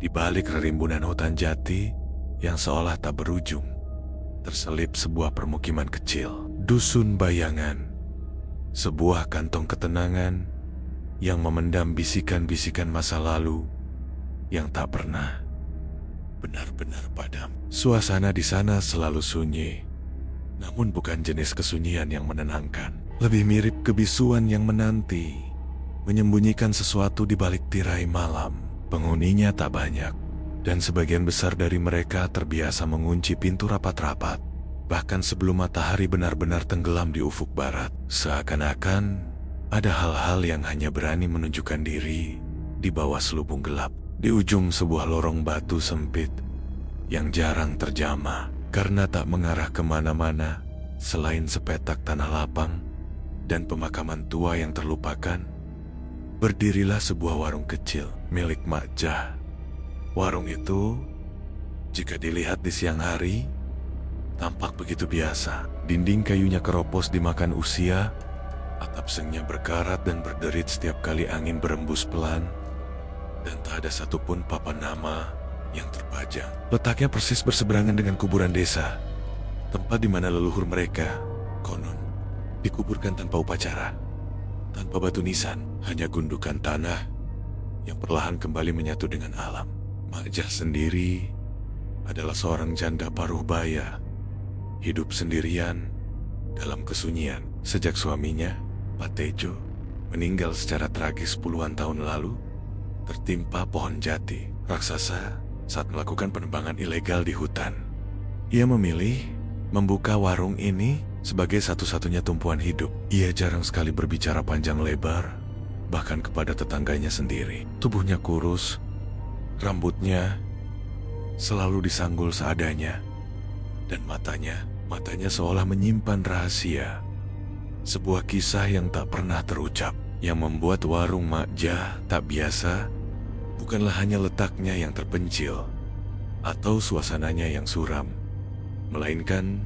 Di balik rerimbunan hutan jati yang seolah tak berujung, terselip sebuah permukiman kecil, dusun bayangan, sebuah kantong ketenangan yang memendam bisikan-bisikan masa lalu yang tak pernah benar-benar padam. Suasana di sana selalu sunyi, namun bukan jenis kesunyian yang menenangkan. Lebih mirip kebisuan yang menanti, menyembunyikan sesuatu di balik tirai malam. Penghuninya tak banyak, dan sebagian besar dari mereka terbiasa mengunci pintu rapat-rapat. Bahkan sebelum matahari benar-benar tenggelam di ufuk barat, seakan-akan ada hal-hal yang hanya berani menunjukkan diri di bawah selubung gelap. Di ujung sebuah lorong batu sempit yang jarang terjamah karena tak mengarah kemana-mana selain sepetak tanah lapang dan pemakaman tua yang terlupakan, berdirilah sebuah warung kecil milik Mak Jah. Warung itu, jika dilihat di siang hari, tampak begitu biasa. Dinding kayunya keropos dimakan usia, atap sengnya berkarat dan berderit setiap kali angin berembus pelan, dan tak ada satupun papan nama yang terpajang. Letaknya persis berseberangan dengan kuburan desa, tempat di mana leluhur mereka, konon, dikuburkan tanpa upacara, tanpa batu nisan, hanya gundukan tanah yang perlahan kembali menyatu dengan alam. Mak Jah sendiri adalah seorang janda paruh baya, hidup sendirian dalam kesunyian sejak suaminya, Pak Tejo, meninggal secara tragis puluhan tahun lalu, tertimpa pohon jati raksasa saat melakukan penebangan ilegal di hutan. Ia memilih membuka warung ini sebagai satu-satunya tumpuan hidup. Ia jarang sekali berbicara panjang lebar, bahkan kepada tetangganya sendiri. Tubuhnya kurus, rambutnya selalu disanggul seadanya, dan matanya seolah menyimpan rahasia. Sebuah kisah yang tak pernah terucap. Yang membuat warung Mak Jah tak biasa bukanlah hanya letaknya yang terpencil atau suasananya yang suram, melainkan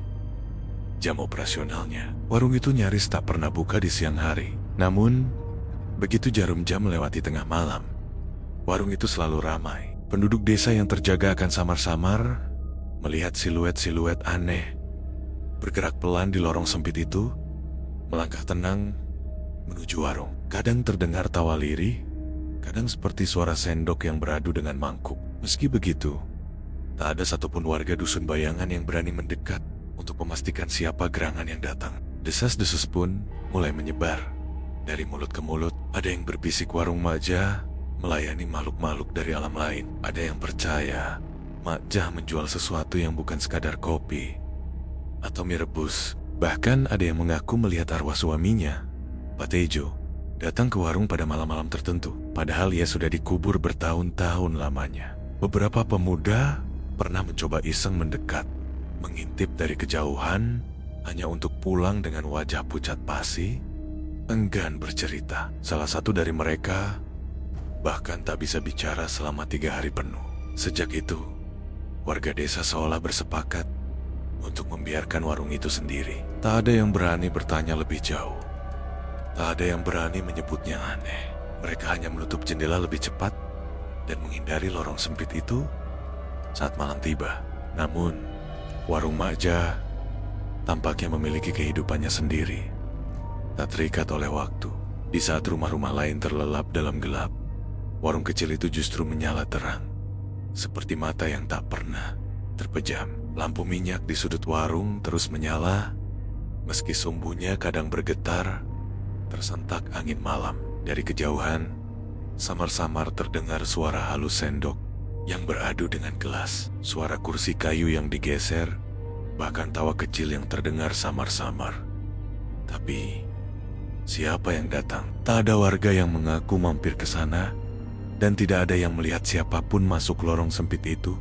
jam operasionalnya. Warung itu nyaris tak pernah buka di siang hari. Namun, begitu jarum jam melewati tengah malam, warung itu selalu ramai. Penduduk desa yang terjaga akan samar-samar melihat siluet-siluet aneh bergerak pelan di lorong sempit itu, melangkah tenang menuju warung. Kadang terdengar tawa lirih, kadang seperti suara sendok yang beradu dengan mangkuk. Meski begitu, tak ada satupun warga dusun bayangan yang berani mendekat untuk memastikan siapa gerangan yang datang. Desas-desus pun mulai menyebar. Dari mulut ke mulut, ada yang berbisik warung Mak Jah melayani makhluk-makhluk dari alam lain. Ada yang percaya Mak Jah menjual sesuatu yang bukan sekadar kopi atau mie rebus. Bahkan ada yang mengaku melihat arwah suaminya, Pak Tejo, datang ke warung pada malam-malam tertentu, padahal ia sudah dikubur bertahun-tahun lamanya. Beberapa pemuda pernah mencoba iseng mendekat, mengintip dari kejauhan, hanya untuk pulang dengan wajah pucat pasi, enggan bercerita. Salah satu dari mereka bahkan tak bisa bicara selama 3 hari penuh. Sejak itu, warga desa seolah bersepakat untuk membiarkan warung itu sendiri. Tak ada yang berani bertanya lebih jauh. Tak ada yang berani menyebutnya aneh. Mereka hanya menutup jendela lebih cepat dan menghindari lorong sempit itu saat malam tiba. Namun, warung Mak Jah tampaknya memiliki kehidupannya sendiri, tak terikat oleh waktu. Di saat rumah-rumah lain terlelap dalam gelap, warung kecil itu justru menyala terang, seperti mata yang tak pernah terpejam. Lampu minyak di sudut warung terus menyala, meski sumbunya kadang bergetar tersentak angin malam. Dari kejauhan, samar-samar terdengar suara halus sendok yang beradu dengan gelas, suara kursi kayu yang digeser, bahkan tawa kecil yang terdengar samar-samar. Tapi, siapa yang datang? Tak ada warga yang mengaku mampir ke sana, dan tidak ada yang melihat siapapun masuk lorong sempit itu.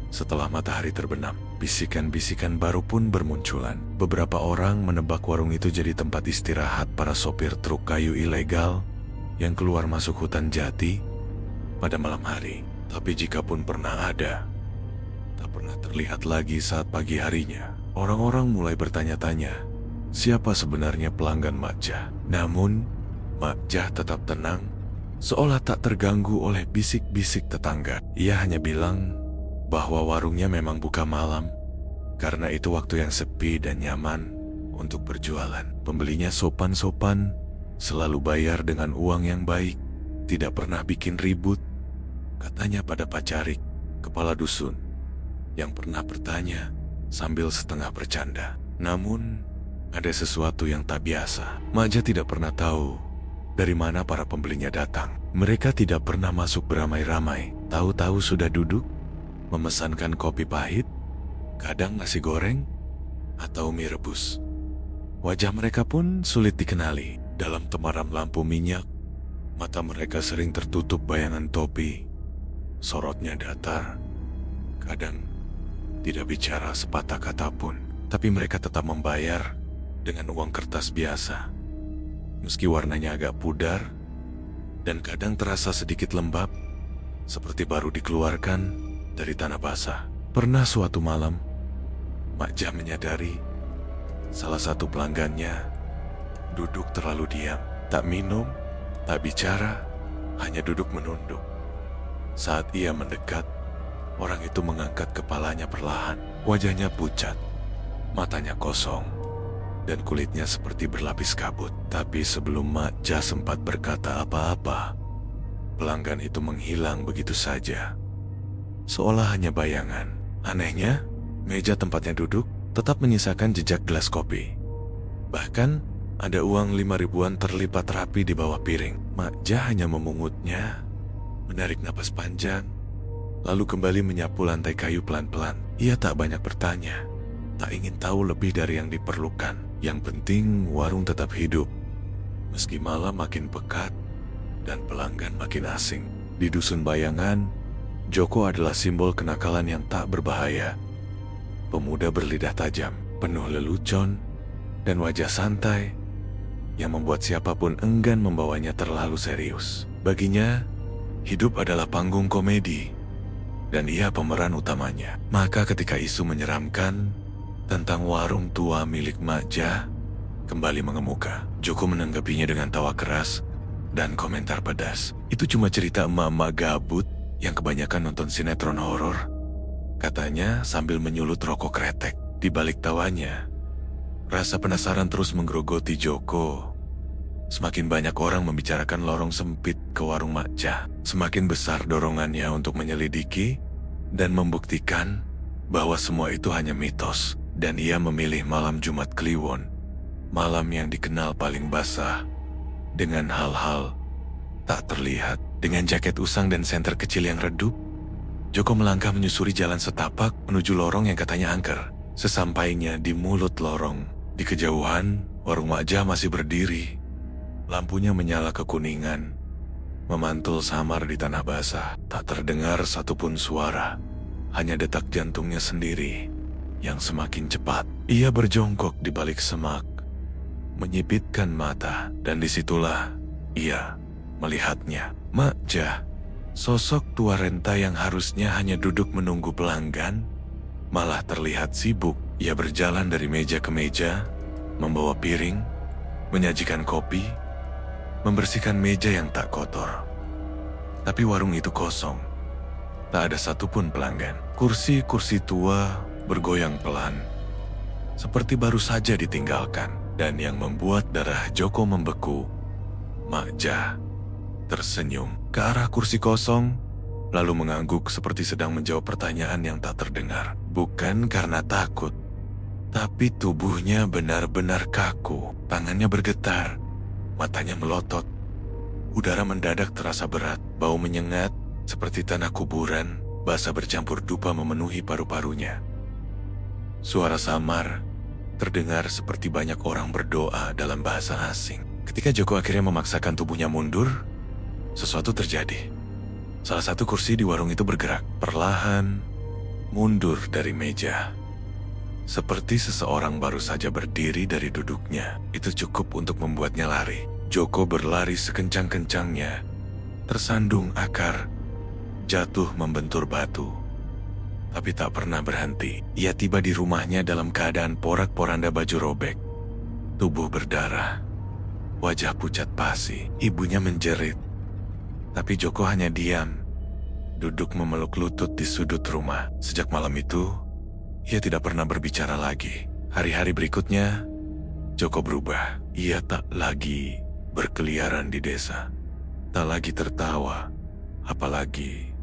Setelah matahari terbenam, bisikan-bisikan baru pun bermunculan. Beberapa orang menebak warung itu jadi tempat istirahat para sopir truk kayu ilegal yang keluar masuk hutan jati pada malam hari. Tapi jikapun pernah ada, tak pernah terlihat lagi saat pagi harinya. Orang-orang mulai bertanya-tanya, siapa sebenarnya pelanggan Mak Jah? Namun, Mak Jah tetap tenang seolah tak terganggu oleh bisik-bisik tetangga. Ia hanya bilang bahwa warungnya memang buka malam, karena itu waktu yang sepi dan nyaman untuk berjualan. Pembelinya sopan-sopan, selalu bayar dengan uang yang baik, tidak pernah bikin ribut, katanya pada Pak Carik, kepala dusun, yang pernah bertanya sambil setengah bercanda. Namun, ada sesuatu yang tak biasa. Maja tidak pernah tahu dari mana para pembelinya datang. Mereka tidak pernah masuk beramai-ramai. Tahu-tahu sudah duduk, memesankan kopi pahit, kadang nasi goreng, atau mie rebus. Wajah mereka pun sulit dikenali. Dalam temaram lampu minyak, mata mereka sering tertutup bayangan topi. Sorotnya datar, kadang tidak bicara sepatah kata pun. Tapi mereka tetap membayar dengan uang kertas biasa. Meski warnanya agak pudar dan kadang terasa sedikit lembab, seperti baru dikeluarkan dari tanah basah. Pernah suatu malam, Makja menyadari salah satu pelanggannya duduk terlalu diam, tak minum, tak bicara, hanya duduk menunduk. Saat ia mendekat, orang itu mengangkat kepalanya perlahan. Wajahnya pucat, matanya kosong, dan kulitnya seperti berlapis kabut. Tapi sebelum Makja sempat berkata apa-apa, pelanggan itu menghilang begitu saja, seolah hanya bayangan. Anehnya, meja tempatnya duduk tetap menyisakan jejak gelas kopi. Bahkan, ada uang 5 ribuan terlipat rapi di bawah piring. Makja hanya memungutnya, menarik napas panjang, lalu kembali menyapu lantai kayu pelan-pelan. Ia tak banyak bertanya, tak ingin tahu lebih dari yang diperlukan. Yang penting warung tetap hidup, meski malam makin pekat dan pelanggan makin asing. Di dusun bayangan, Joko adalah simbol kenakalan yang tak berbahaya. Pemuda berlidah tajam, penuh lelucon, dan wajah santai yang membuat siapapun enggan membawanya terlalu serius. Baginya, hidup adalah panggung komedi, dan ia pemeran utamanya. Maka ketika isu menyeramkan tentang warung tua milik Makja kembali mengemuka, Joko menanggapinya dengan tawa keras dan komentar pedas. Itu cuma cerita emak-emak gabut yang kebanyakan nonton sinetron horor, katanya sambil menyulut rokok kretek. Di balik tawanya, rasa penasaran terus menggerogoti Joko. Semakin banyak orang membicarakan lorong sempit ke warung Makja, semakin besar dorongannya untuk menyelidiki dan membuktikan bahwa semua itu hanya mitos. Dan ia memilih malam Jumat Kliwon, malam yang dikenal paling basah, dengan hal-hal tak terlihat. Dengan jaket usang dan senter kecil yang redup, Joko melangkah menyusuri jalan setapak menuju lorong yang katanya angker. Sesampainya di mulut lorong, di kejauhan, warung Makja masih berdiri. Lampunya menyala kekuningan, memantul samar di tanah basah. Tak terdengar satupun suara, hanya detak jantungnya sendiri yang semakin cepat. Ia berjongkok di balik semak, menyipitkan mata, dan disitulah ia melihatnya. Makja, sosok tua renta yang harusnya hanya duduk menunggu pelanggan, malah terlihat sibuk. Ia berjalan dari meja ke meja, membawa piring, menyajikan kopi, membersihkan meja yang tak kotor. Tapi warung itu kosong, tak ada satupun pelanggan. Kursi-kursi tua bergoyang pelan, seperti baru saja ditinggalkan. Dan yang membuat darah Joko membeku, Makja tersenyum ke arah kursi kosong, lalu mengangguk seperti sedang menjawab pertanyaan yang tak terdengar. Bukan karena takut, tapi tubuhnya benar-benar kaku. Tangannya bergetar, matanya melotot. Udara mendadak terasa berat, bau menyengat seperti tanah kuburan basah bercampur dupa memenuhi paru-parunya. Suara samar terdengar seperti banyak orang berdoa dalam bahasa asing. Ketika Joko akhirnya memaksakan tubuhnya mundur, sesuatu terjadi. Salah satu kursi di warung itu bergerak, perlahan mundur dari meja. Seperti seseorang baru saja berdiri dari duduknya. Itu cukup untuk membuatnya lari. Joko berlari sekencang-kencangnya, tersandung akar, jatuh membentur batu. Tapi tak pernah berhenti. Ia tiba di rumahnya dalam keadaan porak-poranda baju robek, tubuh berdarah, wajah pucat pasi. Ibunya menjerit, Tapi Joko hanya diam, duduk memeluk lutut di sudut rumah. Sejak malam itu, ia tidak pernah berbicara lagi. Hari-hari berikutnya, Joko berubah. Ia tak lagi berkeliaran di desa, tak lagi tertawa, apalagi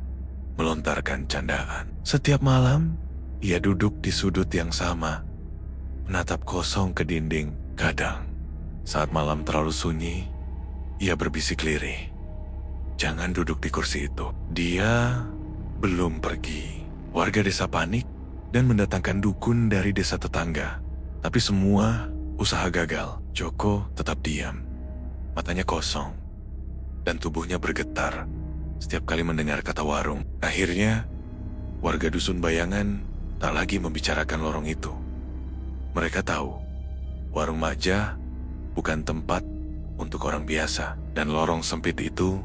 melontarkan candaan. Setiap malam, ia duduk di sudut yang sama, menatap kosong ke dinding. Kadang, saat malam terlalu sunyi, ia berbisik lirih, "Jangan duduk di kursi itu." Dia belum pergi. Warga desa panik dan mendatangkan dukun dari desa tetangga. Tapi semua usaha gagal. Joko tetap diam, matanya kosong, dan tubuhnya bergetar setiap kali mendengar kata warung. Akhirnya, warga dusun Bayangan tak lagi membicarakan lorong itu. Mereka tahu, warung Maja bukan tempat untuk orang biasa. Dan lorong sempit itu,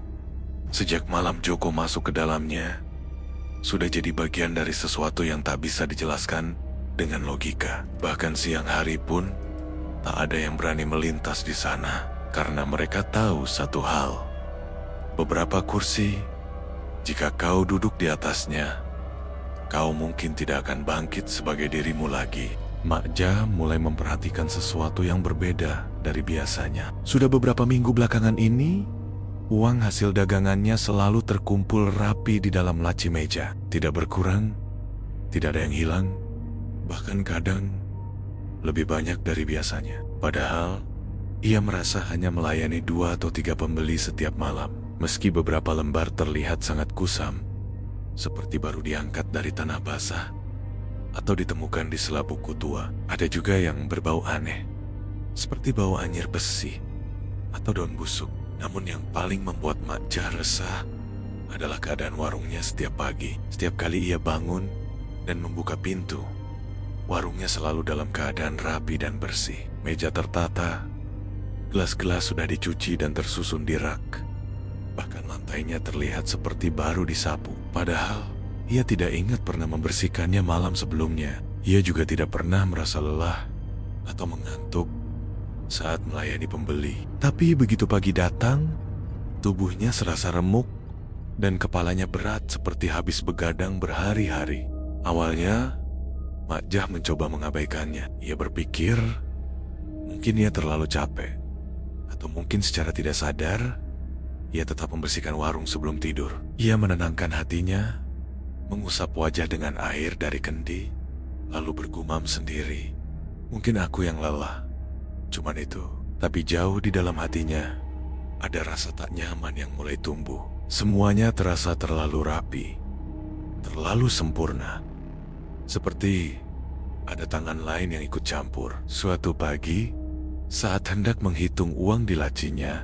sejak malam Joko masuk ke dalamnya, sudah jadi bagian dari sesuatu yang tak bisa dijelaskan dengan logika. Bahkan siang hari pun, tak ada yang berani melintas di sana. Karena mereka tahu satu hal, beberapa kursi, jika kau duduk di atasnya, kau mungkin tidak akan bangkit sebagai dirimu lagi. Makja mulai memperhatikan sesuatu yang berbeda dari biasanya. Sudah beberapa minggu belakangan ini, uang hasil dagangannya selalu terkumpul rapi di dalam laci meja. Tidak berkurang, tidak ada yang hilang, bahkan kadang lebih banyak dari biasanya. Padahal, ia merasa hanya melayani 2 atau 3 pembeli setiap malam. Meski beberapa lembar terlihat sangat kusam, seperti baru diangkat dari tanah basah atau ditemukan di sela buku tua. Ada juga yang berbau aneh, seperti bau anyir besi atau daun busuk. Namun yang paling membuat Makja resah adalah keadaan warungnya setiap pagi. Setiap kali ia bangun dan membuka pintu, warungnya selalu dalam keadaan rapi dan bersih. Meja tertata, gelas-gelas sudah dicuci dan tersusun di rak. Bahkan lantainya terlihat seperti baru disapu. Padahal, ia tidak ingat pernah membersihkannya malam sebelumnya. Ia juga tidak pernah merasa lelah atau mengantuk saat melayani pembeli. Tapi begitu pagi datang, tubuhnya serasa remuk dan kepalanya berat seperti habis begadang berhari-hari. Awalnya, Makja mencoba mengabaikannya. Ia berpikir, mungkin ia terlalu capek, atau mungkin secara tidak sadar, ia tetap membersihkan warung sebelum tidur. Ia menenangkan hatinya, mengusap wajah dengan air dari kendi, lalu bergumam sendiri, "Mungkin aku yang lelah." Cuman itu. Tapi jauh di dalam hatinya, ada rasa tak nyaman yang mulai tumbuh. Semuanya terasa terlalu rapi, terlalu sempurna. Seperti ada tangan lain yang ikut campur. Suatu pagi, saat hendak menghitung uang di lacinya,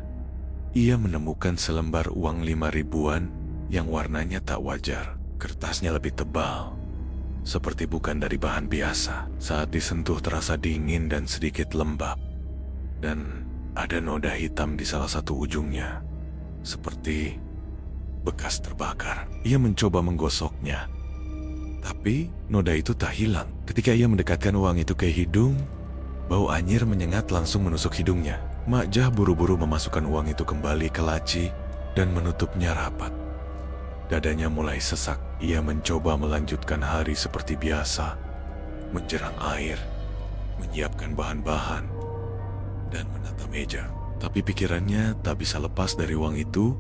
ia menemukan selembar uang 5 ribuan yang warnanya tak wajar. Kertasnya lebih tebal, seperti bukan dari bahan biasa. Saat disentuh terasa dingin dan sedikit lembab. Dan ada noda hitam di salah satu ujungnya, seperti bekas terbakar. Ia mencoba menggosoknya, tapi noda itu tak hilang. Ketika ia mendekatkan uang itu ke hidung, bau anyir menyengat langsung menusuk hidungnya. Makja buru-buru memasukkan uang itu kembali ke laci dan menutupnya rapat. Dadanya mulai sesak. Ia mencoba melanjutkan hari seperti biasa, menjerang air, menyiapkan bahan-bahan, dan menata meja. Tapi pikirannya tak bisa lepas dari uang itu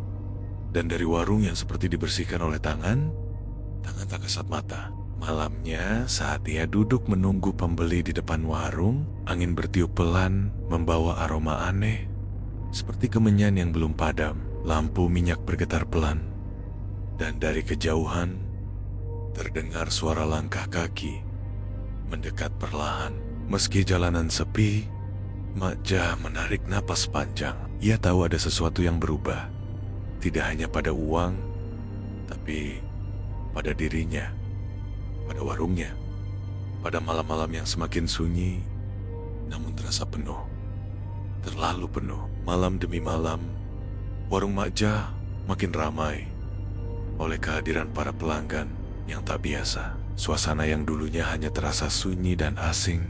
dan dari warung yang seperti dibersihkan oleh tangan tak kasat mata. Malamnya, saat ia duduk menunggu pembeli di depan warung, angin bertiup pelan membawa aroma aneh, seperti kemenyan yang belum padam. Lampu minyak bergetar pelan, dan dari kejauhan terdengar suara langkah kaki mendekat perlahan. Meski jalanan sepi, Makja menarik napas panjang. Ia tahu ada sesuatu yang berubah, tidak hanya pada uang, tapi pada dirinya, pada warungnya, pada malam-malam yang semakin sunyi, namun terasa penuh, terlalu penuh. Malam demi malam, warung Makja makin ramai oleh kehadiran para pelanggan yang tak biasa. Suasana yang dulunya hanya terasa sunyi dan asing,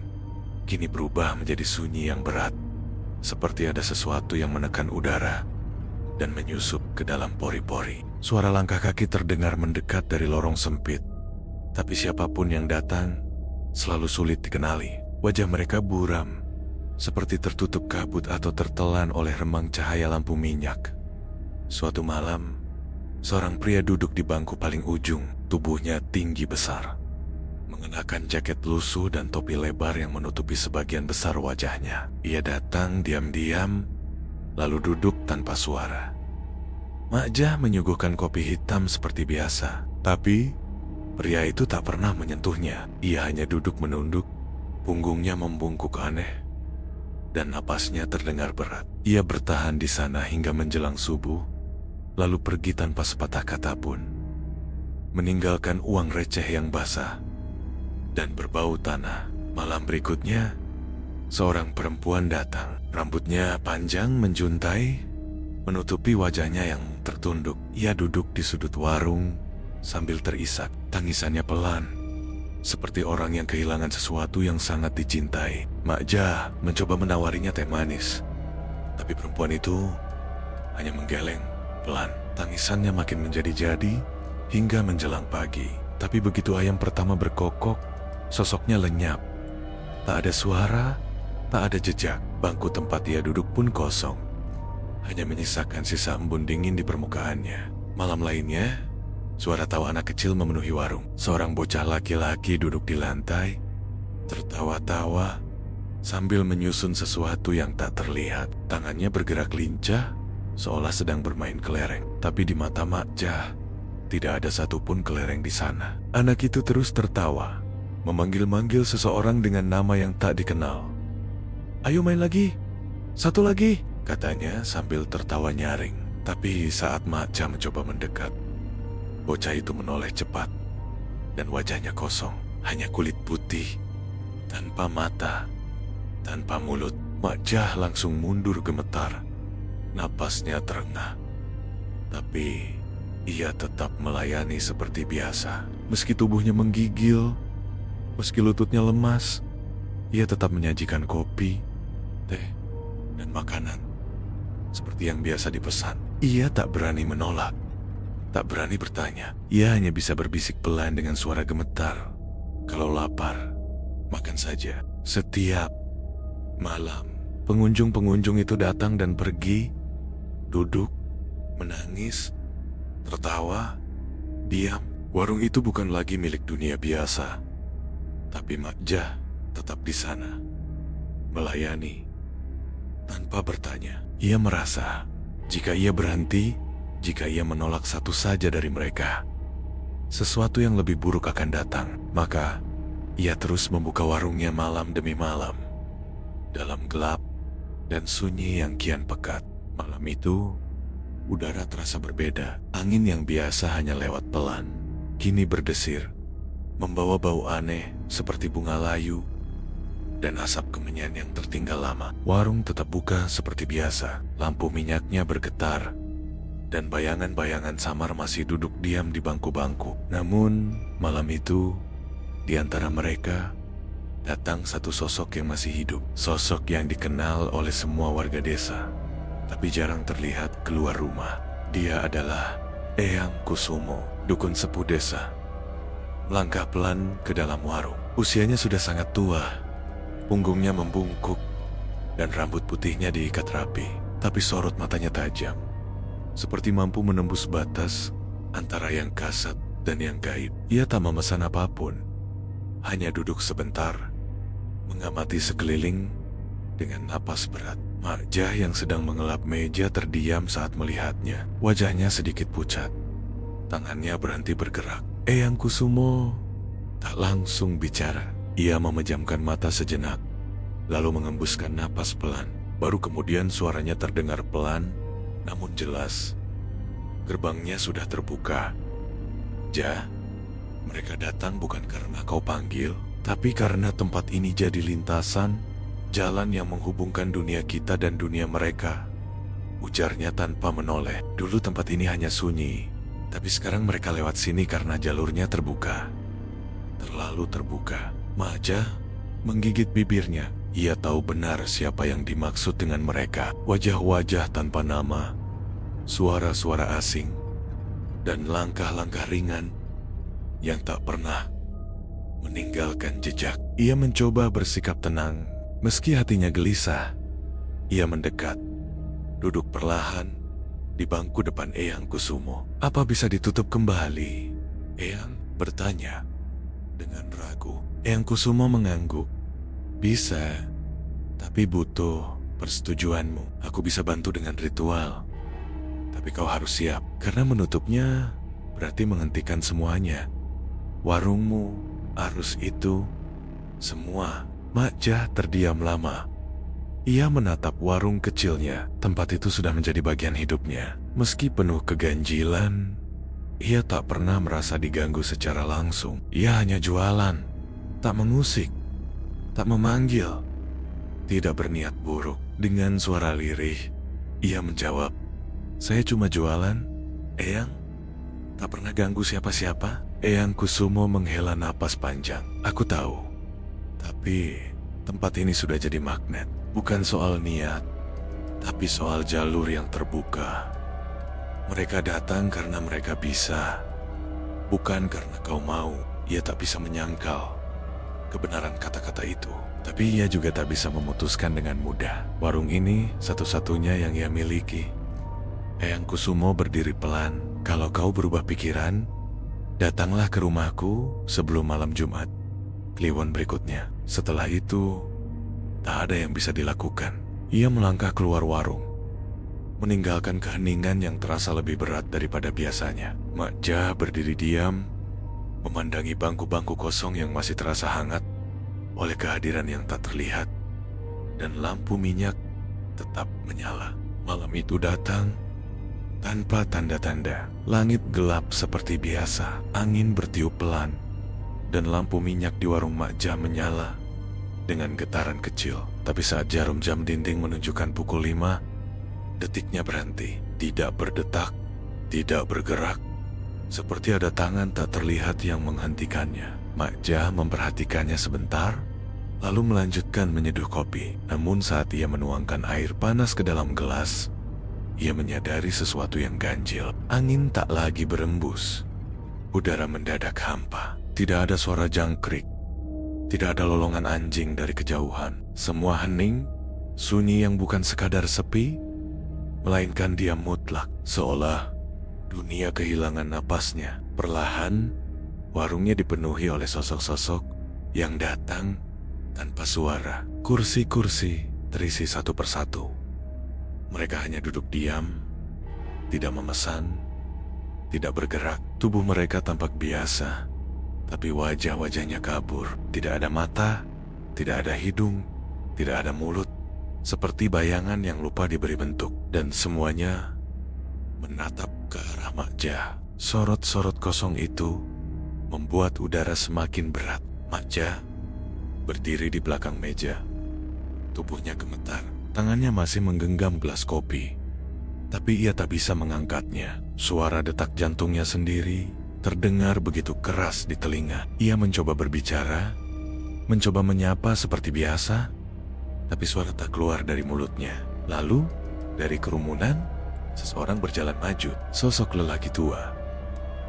kini berubah menjadi sunyi yang berat, seperti ada sesuatu yang menekan udara dan menyusup ke dalam pori-pori. Suara langkah kaki terdengar mendekat dari lorong sempit. Tapi siapapun yang datang selalu sulit dikenali. Wajah mereka buram, seperti tertutup kabut atau tertelan oleh remang cahaya lampu minyak. Suatu malam, seorang pria duduk di bangku paling ujung. Tubuhnya tinggi besar, mengenakan jaket lusuh dan topi lebar yang menutupi sebagian besar wajahnya. Ia datang diam-diam, lalu duduk tanpa suara. Mak Jah menyuguhkan kopi hitam seperti biasa, tapi pria itu tak pernah menyentuhnya. Ia hanya duduk menunduk, punggungnya membungkuk aneh, dan napasnya terdengar berat. Ia bertahan di sana hingga menjelang subuh, lalu pergi tanpa sepatah kata pun, meninggalkan uang receh yang basah dan berbau tanah. Malam berikutnya, seorang perempuan datang. Rambutnya panjang menjuntai, menutupi wajahnya yang tertunduk. Ia duduk di sudut warung sambil terisak. Tangisannya pelan, seperti orang yang kehilangan sesuatu yang sangat dicintai. Mak Jah mencoba menawarinya teh manis, tapi perempuan itu hanya menggeleng pelan. Tangisannya makin menjadi-jadi hingga menjelang pagi. Tapi begitu ayam pertama berkokok, sosoknya lenyap. Tak ada suara, tak ada jejak. Bangku tempat ia duduk pun kosong, hanya menyisakan sisa embun dingin di permukaannya. Malam lainnya, suara tawa anak kecil memenuhi warung. Seorang bocah laki-laki duduk di lantai, tertawa-tawa sambil menyusun sesuatu yang tak terlihat. Tangannya bergerak lincah, seolah sedang bermain kelereng. Tapi di mata Mak Jah, tidak ada satupun kelereng di sana. Anak itu terus tertawa, memanggil-manggil seseorang dengan nama yang tak dikenal. "Ayo main lagi, satu lagi," katanya sambil tertawa nyaring. Tapi saat Mak Jah mencoba mendekat, bocah itu menoleh cepat, dan wajahnya kosong, hanya kulit putih, tanpa mata, tanpa mulut. Mak Jah langsung mundur gemetar, napasnya terengah. Tapi ia tetap melayani seperti biasa. Meski tubuhnya menggigil, meski lututnya lemas, ia tetap menyajikan kopi, teh, dan makanan seperti yang biasa dipesan. Ia tak berani menolak, tak berani bertanya. Ia hanya bisa berbisik pelan dengan suara gemetar, "Kalau lapar, makan saja." Setiap malam, pengunjung-pengunjung itu datang dan pergi, duduk, menangis, tertawa, diam. Warung itu bukan lagi milik dunia biasa, tapi Mak Jah tetap di sana, melayani tanpa bertanya. Ia merasa jika ia berhenti, jika ia menolak satu saja dari mereka, sesuatu yang lebih buruk akan datang. Maka ia terus membuka warungnya malam demi malam, dalam gelap dan sunyi yang kian pekat. Malam itu, udara terasa berbeda. Angin yang biasa hanya lewat pelan, kini berdesir, membawa bau aneh seperti bunga layu dan asap kemenyan yang tertinggal lama. Warung tetap buka seperti biasa. Lampu minyaknya bergetar, dan bayangan-bayangan samar masih duduk diam di bangku-bangku. Namun, malam itu, di antara mereka, datang satu sosok yang masih hidup. Sosok yang dikenal oleh semua warga desa, tapi jarang terlihat keluar rumah. Dia adalah Eyang Kusumo, dukun sepuh desa. Melangkah pelan ke dalam warung. Usianya sudah sangat tua, punggungnya membungkuk, dan rambut putihnya diikat rapi. Tapi sorot matanya tajam, seperti mampu menembus batas antara yang kasat dan yang gaib. Ia tak memesan apapun, hanya duduk sebentar, mengamati sekeliling dengan napas berat. Mak Jah yang sedang mengelap meja terdiam saat melihatnya. Wajahnya sedikit pucat, tangannya berhenti bergerak. Eyang Kusumo tak langsung bicara. Ia memejamkan mata sejenak, lalu mengembuskan napas pelan. Baru kemudian suaranya terdengar pelan, namun jelas. Gerbangnya sudah terbuka. "Jah, mereka datang bukan karena kau panggil, tapi karena tempat ini jadi lintasan, jalan yang menghubungkan dunia kita dan dunia mereka," ujarnya tanpa menoleh. "Dulu tempat ini hanya sunyi, tapi sekarang mereka lewat sini karena jalurnya terbuka. Terlalu terbuka." Mak Jah menggigit bibirnya. Ia tahu benar siapa yang dimaksud dengan mereka. Wajah-wajah tanpa nama, suara-suara asing, dan langkah-langkah ringan yang tak pernah meninggalkan jejak. Ia mencoba bersikap tenang, meski hatinya gelisah. Ia mendekat, duduk perlahan di bangku depan Eyang Kusumo. "Apa bisa ditutup kembali?" Eyang bertanya dengan ragu. Eyang Kusumo mengangguk. "Bisa, tapi butuh persetujuanmu. Aku bisa bantu dengan ritual, tapi kau harus siap, karena menutupnya berarti menghentikan semuanya. Warungmu, arus itu, semua." Mak Jah terdiam lama. Ia menatap warung kecilnya. Tempat itu sudah menjadi bagian hidupnya. Meski penuh keganjilan, ia tak pernah merasa diganggu secara langsung. Ia hanya jualan, tak mengusik, tak memanggil, tidak berniat buruk. Dengan suara lirih, ia menjawab, "Saya cuma jualan, Eyang. Tak pernah ganggu siapa-siapa." Eyang Kusumo menghela napas panjang. "Aku tahu, tapi tempat ini sudah jadi magnet. Bukan soal niat, tapi soal jalur yang terbuka. Mereka datang karena mereka bisa, bukan karena kau mau." Ia tak bisa menyangkal kebenaran kata-kata itu, tapi ia juga tak bisa memutuskan dengan mudah. Warung ini satu-satunya yang ia miliki. Eyang Kusumo berdiri pelan. "Kalau kau berubah pikiran, datanglah ke rumahku sebelum malam Jumat Kliwon berikutnya. Setelah itu, tak ada yang bisa dilakukan." Ia melangkah keluar warung, meninggalkan keheningan yang terasa lebih berat daripada biasanya. Mak Jah berdiri diam, memandangi bangku-bangku kosong yang masih terasa hangat oleh kehadiran yang tak terlihat, dan lampu minyak tetap menyala. Malam itu datang tanpa tanda-tanda. Langit gelap seperti biasa, angin bertiup pelan, dan lampu minyak di warung Mak Jah menyala dengan getaran kecil. Tapi saat jarum jam dinding menunjukkan pukul 5, detiknya berhenti. Tidak berdetak, tidak bergerak, seperti ada tangan tak terlihat yang menghentikannya. Mak Jah memperhatikannya sebentar, lalu melanjutkan menyeduh kopi. Namun saat ia menuangkan air panas ke dalam gelas, ia menyadari sesuatu yang ganjil. Angin tak lagi berembus. Udara mendadak hampa. Tidak ada suara jangkrik. Tidak ada lolongan anjing dari kejauhan. Semua hening, sunyi yang bukan sekadar sepi, melainkan diam mutlak. Seolah dunia kehilangan napasnya. Perlahan, warungnya dipenuhi oleh sosok-sosok yang datang tanpa suara. Kursi-kursi terisi satu persatu. Mereka hanya duduk diam, tidak memesan, tidak bergerak. Tubuh mereka tampak biasa, tapi wajah-wajahnya kabur. Tidak ada mata, tidak ada hidung, tidak ada mulut. Seperti bayangan yang lupa diberi bentuk. Dan semuanya menatap ke arah Mak Jah. Sorot-sorot kosong itu membuat udara semakin berat. Mak Jah berdiri di belakang meja. Tubuhnya gemetar. Tangannya masih menggenggam gelas kopi, tapi ia tak bisa mengangkatnya. Suara detak jantungnya sendiri terdengar begitu keras di telinga. Ia mencoba berbicara, mencoba menyapa seperti biasa, tapi suara tak keluar dari mulutnya. Lalu, dari kerumunan, seseorang berjalan maju. Sosok lelaki tua,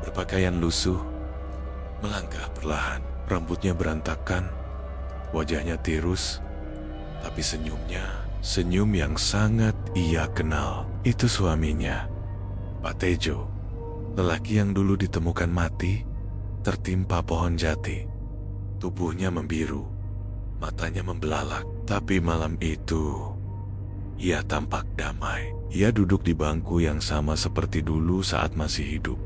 berpakaian lusuh, melangkah perlahan. Rambutnya berantakan, wajahnya tirus, tapi senyumnya senyum yang sangat ia kenal. Itu suaminya, Pak Tejo, lelaki yang dulu ditemukan mati, tertimpa pohon jati. Tubuhnya membiru, matanya membelalak. Tapi malam itu, ia tampak damai. Ia duduk di bangku yang sama seperti dulu saat masih hidup.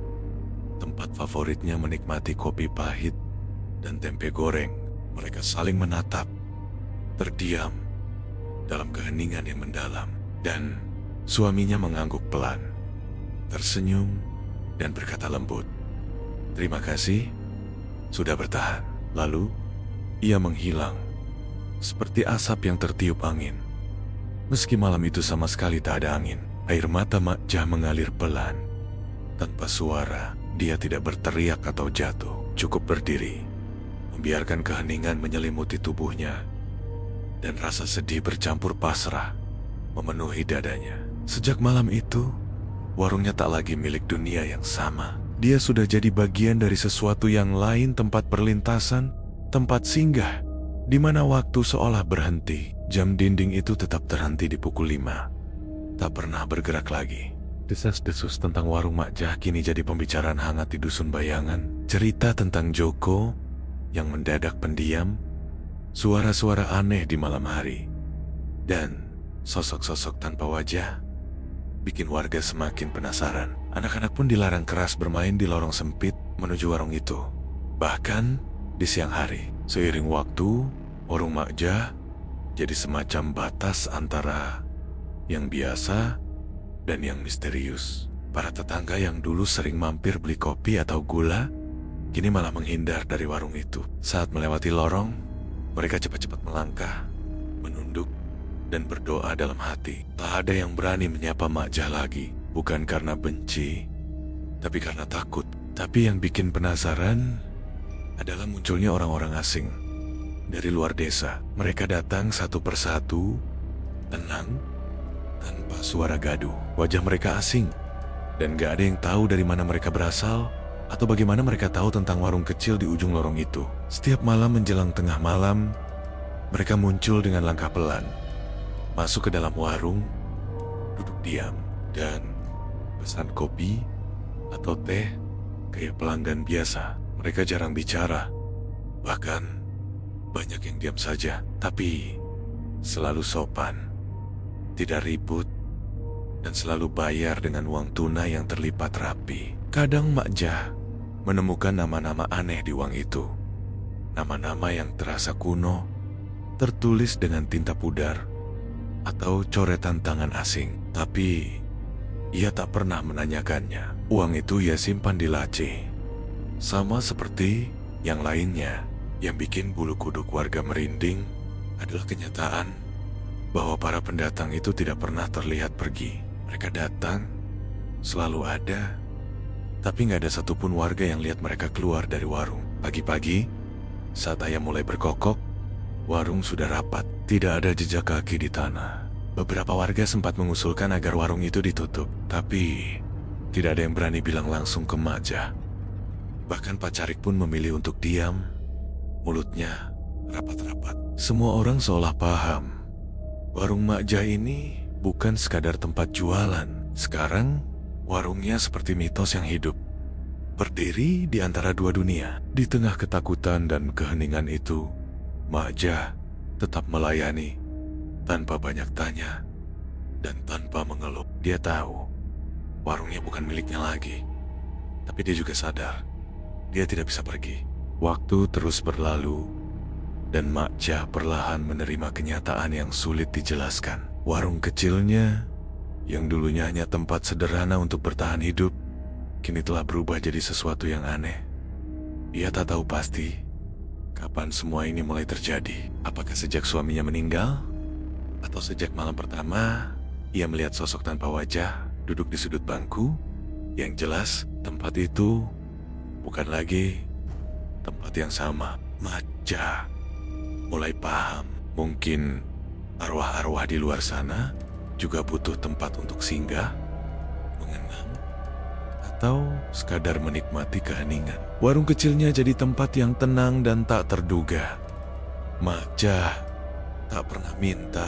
Tempat favoritnya menikmati kopi pahit dan tempe goreng. Mereka saling menatap, terdiam dalam keheningan yang mendalam. Dan suaminya mengangguk pelan, tersenyum, dan berkata lembut, "Terima kasih, sudah bertahan." Lalu, ia menghilang, seperti asap yang tertiup angin. Meski malam itu sama sekali tak ada angin, air mata Mak Jah mengalir pelan. Tanpa suara, dia tidak berteriak atau jatuh, cukup berdiri, membiarkan keheningan menyelimuti tubuhnya, dan rasa sedih bercampur pasrah memenuhi dadanya. Sejak malam itu, warungnya tak lagi milik dunia yang sama. Dia sudah jadi bagian dari sesuatu yang lain, tempat perlintasan, tempat singgah, di mana waktu seolah berhenti. Jam dinding itu tetap terhenti di pukul 5. Tak pernah bergerak lagi. Desas-desus tentang warung Mak Jah kini jadi pembicaraan hangat di dusun bayangan. Cerita tentang Joko yang mendadak pendiam, suara-suara aneh di malam hari, dan sosok-sosok tanpa wajah bikin warga semakin penasaran. Anak-anak pun dilarang keras bermain di lorong sempit menuju warung itu. Bahkan di siang hari, seiring waktu, warung Mak Jah jadi semacam batas antara yang biasa dan yang misterius. Para tetangga yang dulu sering mampir beli kopi atau gula, kini malah menghindar dari warung itu. Saat melewati lorong, mereka cepat-cepat melangkah, menunduk, dan berdoa dalam hati. Tak ada yang berani menyapa Mak Jah lagi. Bukan karena benci, tapi karena takut. Tapi yang bikin penasaran adalah munculnya orang-orang asing dari luar desa. Mereka datang satu persatu, tenang, tanpa suara gaduh. Wajah mereka asing, dan gak ada yang tahu dari mana mereka berasal atau bagaimana mereka tahu tentang warung kecil di ujung lorong itu. Setiap malam menjelang tengah malam, mereka muncul dengan langkah pelan, masuk ke dalam warung, duduk diam, dan pesan kopi atau teh kayak pelanggan biasa. Mereka jarang bicara, bahkan banyak yang diam saja, tapi selalu sopan, tidak ribut, dan selalu bayar dengan uang tunai yang terlipat rapi. Kadang Mak Jah menemukan nama-nama aneh di uang itu. Nama-nama yang terasa kuno, tertulis dengan tinta pudar, atau coretan tangan asing. Tapi ia tak pernah menanyakannya. Uang itu ia simpan di laci. Sama seperti yang lainnya. Yang bikin bulu kuduk warga merinding adalah kenyataan bahwa para pendatang itu tidak pernah terlihat pergi. Mereka datang, selalu ada, tapi gak ada satupun warga yang lihat mereka keluar dari warung. Pagi-pagi, saat ayam mulai berkokok, warung sudah rapat, tidak ada jejak kaki di tanah. Beberapa warga sempat mengusulkan agar warung itu ditutup, tapi tidak ada yang berani bilang langsung ke Mak Jah. Bahkan Pak Carik pun memilih untuk diam, mulutnya rapat-rapat. Semua orang seolah paham, warung Mak Jah ini bukan sekadar tempat jualan. Sekarang, warungnya seperti mitos yang hidup, berdiri di antara dua dunia. Di tengah ketakutan dan keheningan itu, Mak Jah tetap melayani, tanpa banyak tanya, dan tanpa mengeluh. Dia tahu, warungnya bukan miliknya lagi. Tapi dia juga sadar, dia tidak bisa pergi. Waktu terus berlalu, dan Mak Jah perlahan menerima kenyataan yang sulit dijelaskan. Warung kecilnya, yang dulunya hanya tempat sederhana untuk bertahan hidup, kini telah berubah jadi sesuatu yang aneh. Ia tak tahu pasti kapan semua ini mulai terjadi. Apakah sejak suaminya meninggal? Atau sejak malam pertama, ia melihat sosok tanpa wajah duduk di sudut bangku? Yang jelas, tempat itu bukan lagi tempat yang sama. Mak Jah mulai paham, mungkin arwah-arwah di luar sana juga butuh tempat untuk singgah, mengenang, atau sekadar menikmati keheningan. Warung kecilnya jadi tempat yang tenang dan tak terduga. Mak Jah tak pernah minta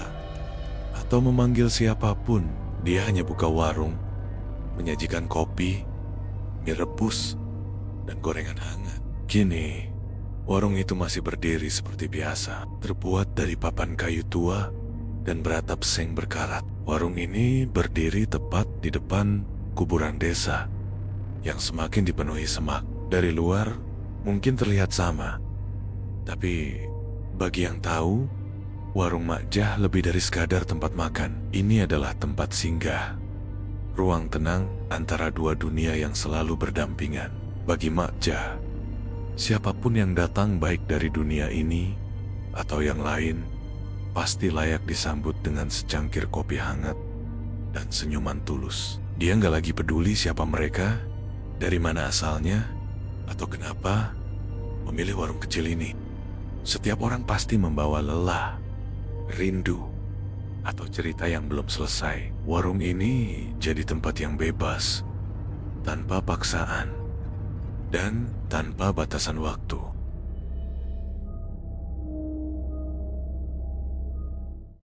atau memanggil siapapun. Dia hanya buka warung, menyajikan kopi, mie rebus, dan gorengan hangat. Kini, warung itu masih berdiri seperti biasa, terbuat dari papan kayu tua dan beratap seng berkarat. Warung ini berdiri tepat di depan kuburan desa yang semakin dipenuhi semak. Dari luar mungkin terlihat sama, tapi bagi yang tahu, warung Mak Jah lebih dari sekadar tempat makan. Ini adalah tempat singgah, ruang tenang antara dua dunia yang selalu berdampingan. Bagi Mak Jah, siapapun yang datang baik dari dunia ini atau yang lain pasti layak disambut dengan secangkir kopi hangat dan senyuman tulus. Dia nggak lagi peduli siapa mereka, dari mana asalnya, atau kenapa memilih warung kecil ini. Setiap orang pasti membawa lelah, rindu, atau cerita yang belum selesai. Warung ini jadi tempat yang bebas, tanpa paksaan, dan tanpa batasan waktu.